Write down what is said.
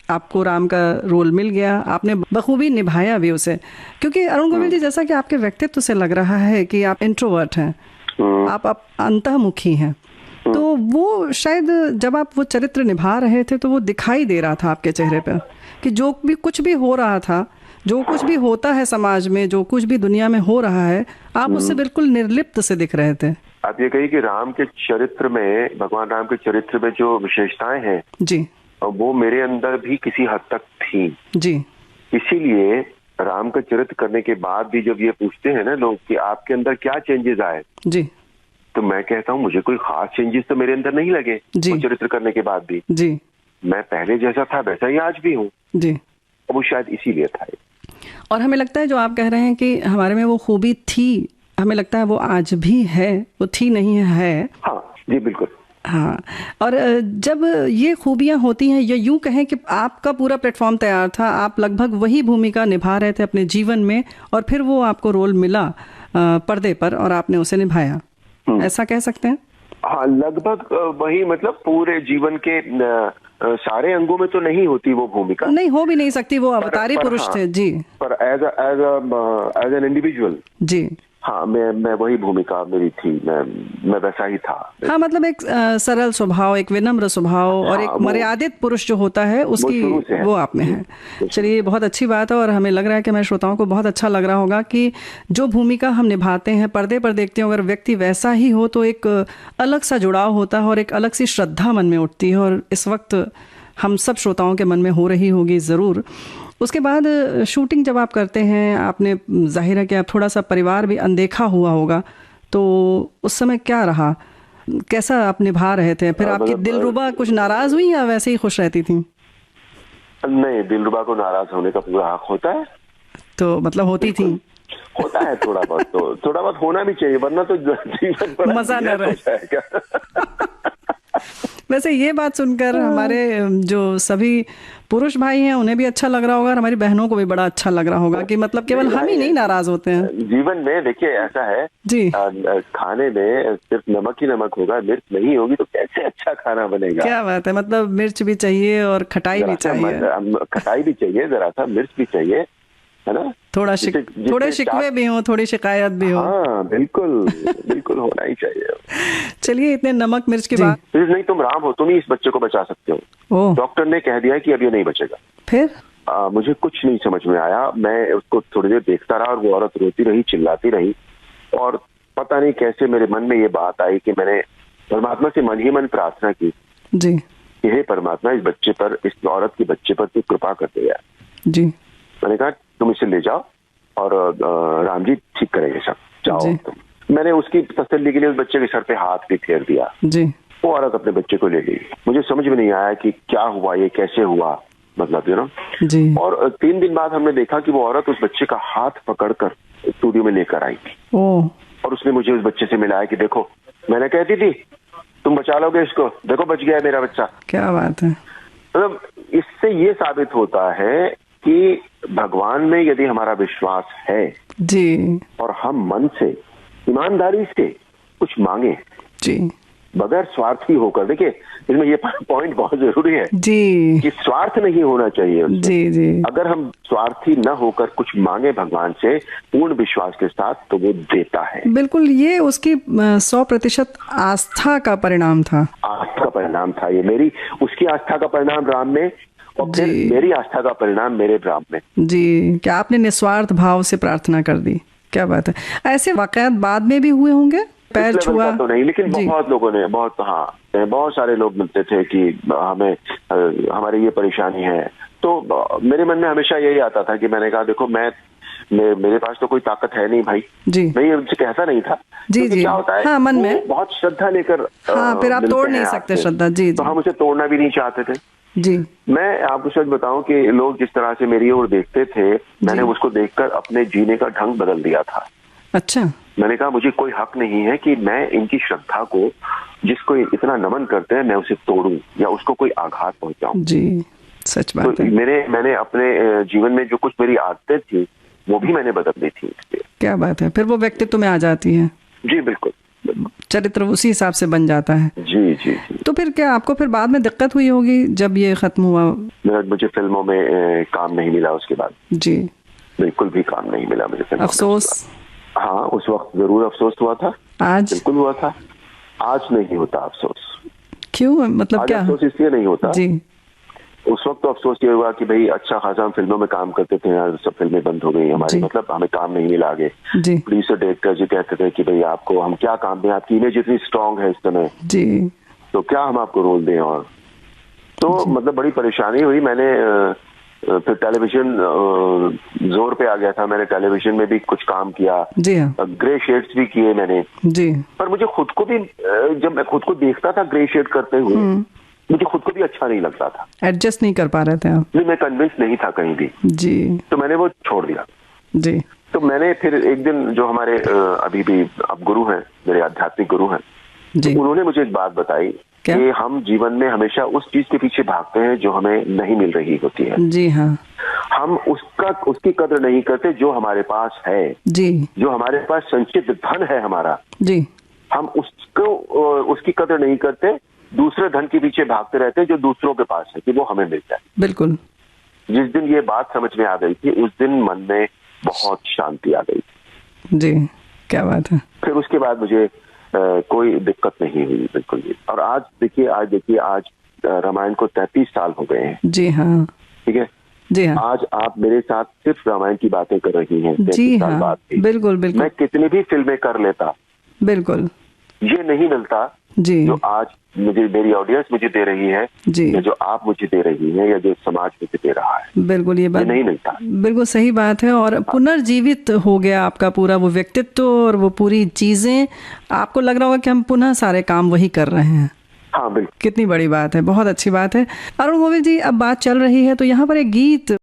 आपको राम का रोल मिल गया, आपने बखूबी निभाया भी उसे, क्योंकि अरुण गोविल जी, जैसा कि आपके व्यक्तित्व से लग रहा है कि आप इंट्रोवर्ट हैं, आप अंतर्मुखी हैं, तो वो शायद जब आप वो चरित्र निभा रहे थे तो वो दिखाई दे रहा था आपके चेहरे पर कि जो भी कुछ भी हो रहा था, जो कुछ भी होता है समाज में, जो कुछ भी दुनिया में हो रहा है, आप उससे बिल्कुल निर्लिप्त से दिख रहे थे। आप ये कहिए कि राम के चरित्र में, भगवान राम के चरित्र में जो विशेषताएं हैं जी, वो मेरे अंदर भी किसी हद तक थी जी। इसीलिए राम का चरित्र करने के बाद भी जब ये पूछते हैं ना लोग कि आपके अंदर क्या चेंजेस आए, जी, तो मैं कहता हूँ मुझे कोई खास चेंजेस तो मेरे अंदर नहीं लगे वो चरित्र करने के बाद भी। जी, मैं पहले जैसा था वैसा ही आज भी हूँ जी। वो शायद इसीलिए था। और हमें लगता है जो आप कह रहे हैं कि हमारे में वो खूबी थी, हमें लगता है वो आज भी है, वो थी नहीं है। हाँ जी, बिल्कुल। हाँ, और जब ये खूबियाँ होती हैं, या यूँ कहें कि आपका पूरा प्लेटफॉर्म तैयार था, आप लगभग वही भूमिका निभा रहे थे अपने जीवन में, और फिर वो आपको रोल मिला पर्दे पर और आपने उसे निभाया, ऐसा कह सकते हैं? हाँ, लगभग वही, मतलब पूरे जीवन के सारे अंगों में तो नहीं होती वो भूमिका, नहीं हो भी नहीं सकती, वो अवतारी पुरुष थे जी, पर एज एन इंडिविजुअल जी, हाँ, मैं वही भूमिका मेरी थी, मैं वैसा ही था। हाँ, मतलब एक सरल स्वभाव, एक विनम्र स्वभाव, और एक मर्यादित पुरुष जो होता है उसकी वो आप में है। चलिए, बहुत अच्छी बात है, और हमें लग रहा है कि हमारे श्रोताओं को बहुत अच्छा लग रहा होगा कि जो भूमिका हम निभाते हैं, पर्दे पर देखते हैं, अगर व्यक्ति वैसा ही हो तो एक अलग सा जुड़ाव होता है और एक अलग सी श्रद्धा मन में उठती है, और इस वक्त हम सब श्रोताओं के मन में हो रही होगी ज़रूर। उसके बाद शूटिंग जब आप करते हैं, आपने जाहिर है कि आप थोड़ा सा परिवार भी अनदेखा हुआ होगा, तो उस समय क्या रहा, कैसा आप निभा रहे थे? फिर आपकी दिलरुबा कुछ नाराज हुई या वैसे ही खुश रहती थी? नहीं, दिलरुबा को नाराज होने का पूरा हक होता है, तो मतलब होती थी? होता है थोड़ा बहुत, तो थोड़ा बहुत होना भी चाहिए, वरना तो जीवन मजा न रहे। वैसे ये बात सुनकर हमारे जो सभी पुरुष भाई हैं उन्हें भी अच्छा लग रहा होगा, और हमारी बहनों को भी बड़ा अच्छा लग रहा होगा कि मतलब केवल हम ही नहीं नाराज होते हैं जीवन में। देखिए, ऐसा है जी, खाने में सिर्फ नमक ही नमक होगा, मिर्च नहीं होगी तो कैसे अच्छा खाना बनेगा? क्या बात है, मतलब मिर्च भी चाहिए और खटाई भी चाहिए, खटाई भी चाहिए, जरा सा मिर्च भी चाहिए, है ना? थोड़े शिकवे भी हो, थोड़ी शिकायत भी हो। हाँ, बिल्कुल बिल्कुल होना ही चाहिए। चलिए, इतने नमक मिर्च के बाद नहीं, तुम राम हो, तुम ही इस बच्चे को बचा सकते हो। डॉक्टर ने कह दिया कि अब ये नहीं बचेगा। फिर मुझे कुछ नहीं समझ में आया, मैं उसको थोड़ी देर देखता रहा, और वो औरत रोती रही, चिल्लाती रही, और पता नहीं कैसे मेरे मन में ये बात आई कि मैंने परमात्मा से मन ही मन प्रार्थना की जी, कि हे परमात्मा, इस बच्चे पर, इस औरत के बच्चे पर तू कृपा कर दे यार जी। मैंने कहा तुम इसे ले जाओ और राम जी ठीक करेंगे सब, जाओ तुम। मैंने उसकी तसल्ली के लिए उस बच्चे के सर पे हाथ भी फेर दिया जी। वो औरत अपने बच्चे को ले गई। मुझे समझ में नहीं आया कि क्या हुआ, ये कैसे हुआ, मतलब यू नो जी। और 3 दिन बाद हमने देखा कि वो औरत उस बच्चे का हाथ पकड़कर स्टूडियो में लेकर आई थी, और उसने मुझे उस बच्चे से मिलाया कि देखो, मैंने कहती थी तुम बचा लोगे इसको, देखो बच गया मेरा बच्चा। क्या बात है। मतलब इससे ये साबित होता है कि भगवान में यदि हमारा विश्वास है जी, और हम मन से ईमानदारी से कुछ मांगे जी, बगैर स्वार्थी होकर, देखिए इसमें ये पॉइंट बहुत जरूरी है जी, कि स्वार्थ नहीं होना चाहिए जी जी। अगर हम स्वार्थी न होकर कुछ मांगे भगवान से पूर्ण विश्वास के साथ, तो वो देता है। बिल्कुल, ये उसकी 100% आस्था का परिणाम था, आस्था का परिणाम था ये। मेरी उसकी आस्था का परिणाम राम में, और फिर मेरी आस्था का परिणाम मेरे राम में जी। क्या आपने निस्वार्थ भाव से प्रार्थना कर दी, क्या बात है। ऐसे वाकयात बाद में भी हुए होंगे, पैर छुआ तो नहीं, लेकिन बहुत लोगों ने, बहुत सारे लोग मिलते थे कि हमें हमारी ये परेशानी है, तो मेरे मन में हमेशा यही आता था कि मैंने कहा देखो, मेरे पास तो कोई ताकत है नहीं भाई जी, मैं ये उनसे कहता नहीं था जी जी। क्या होता है, हाँ, मन में बहुत श्रद्धा लेकर, हाँ, फिर आप तोड़ नहीं सकते श्रद्धा जी, तो हम उसे तोड़ना भी नहीं चाहते थे जी। मैं आपको सच बताऊं कि लोग जिस तरह से मेरी ओर देखते थे, मैंने उसको देखकर अपने जीने का ढंग बदल दिया था। अच्छा। मैंने कहा मुझे कोई हक नहीं है कि मैं इनकी श्रद्धा को, जिसको इतना नमन करते हैं, मैं उसे तोड़ूं या उसको कोई आघात पहुंचाऊं जी। सच बात है। मैंने अपने जीवन में जो कुछ मेरी आदतें थी वो भी मैंने बदल दी थी। क्या बात है, फिर वो व्यक्तित्व में आ जाती है जी, बिल्कुल। चरित्र उसी हिसाब से बन जाता है। जी जी जी। तो फिर क्या आपको फिर बाद में दिक्कत हुई होगी जब ये खत्म हुआ? मुझे फिल्मों में काम नहीं मिला उसके बाद। जी, बिल्कुल भी काम नहीं मिला मुझे फिल्मों में। अफसोस? हाँ, उस वक्त जरूर अफसोस हुआ था। आज बिल्कुल हुआ था। आज नहीं होता अफसोस। क्यों, मतलब आज क्या? अफसोस इसलिए नहीं होता जी। उस वक्त तो अफसोस ये हुआ कि भाई अच्छा खासा हम फिल्मों में काम करते थे, यार सब फिल्में बंद हो गई हमारी, मतलब हमें काम नहीं मिला आगे। प्रोड्यूसर डायरेक्टर जी कहते थे कि भाई आपको हम क्या काम दें, आपकी इमेज इतनी स्ट्रांग है इस समय जी, तो क्या हम आपको रोल दें। और तो मतलब बड़ी परेशानी हुई। मैंने फिर टेलीविजन जोर पे आ गया था, मैंने टेलीविजन में भी कुछ काम किया। जी हाँ। ग्रे शेड्स भी किए मैंने जी। पर मुझे खुद को भी, जब मैं खुद को देखता था ग्रे शेड करते हुए, मुझे खुद को भी अच्छा नहीं लगता था। एडजस्ट नहीं कर पा रहे थे आप? नहीं, मैं कन्विंस नहीं था कहीं भी। जी। तो मैंने वो छोड़ दिया। जी। तो मैंने फिर एक दिन जो हमारे अभी भी अब गुरु हैं, मेरे आध्यात्मिक गुरु हैं, तो उन्होंने मुझे एक बात बताई कि हम जीवन में हमेशा उस चीज के पीछे भागते हैं जो हमें नहीं मिल रही होती है। जी हाँ। हम उसकी कदर नहीं करते जो हमारे पास है। जी। जो हमारे पास संचित धन है हमारा, जी, हम उसकी कदर नहीं करते, दूसरे धन के पीछे भागते रहते हैं जो दूसरों के पास है कि वो हमें मिल जाए। बिल्कुल। जिस दिन ये बात समझ में आ गई थी उस दिन मन में बहुत शांति आ गई थी। जी, क्या बात है। फिर उसके बाद मुझे कोई दिक्कत नहीं हुई बिल्कुल भी। और आज देखिए आज रामायण को 33 साल हो गए हैं। जी हाँ। ठीक है जी हाँ। आज आप मेरे साथ सिर्फ रामायण की बातें कर रही हैं। जी हाँ, बाद बिल्कुल बिल्कुल। मैं कितनी भी फिल्में कर लेता, बिल्कुल ये नहीं मिलता जी, जो आज मेरी ऑडियंस मुझे दे रही है जी, या जो आप मुझे दे रही हैं या जो समाज मुझे दे रहा है। बिल्कुल ये बात नहीं मिलता। बिल्कुल सही बात है। और पुनर्जीवित हो गया आपका पूरा वो व्यक्तित्व और वो पूरी चीजें, आपको लग रहा होगा कि हम पुनः सारे काम वही कर रहे हैं। हाँ बिल्कुल। कितनी बड़ी बात है, बहुत अच्छी बात है। अरुण गोविल जी, अब बात चल रही है तो यहाँ पर एक गीत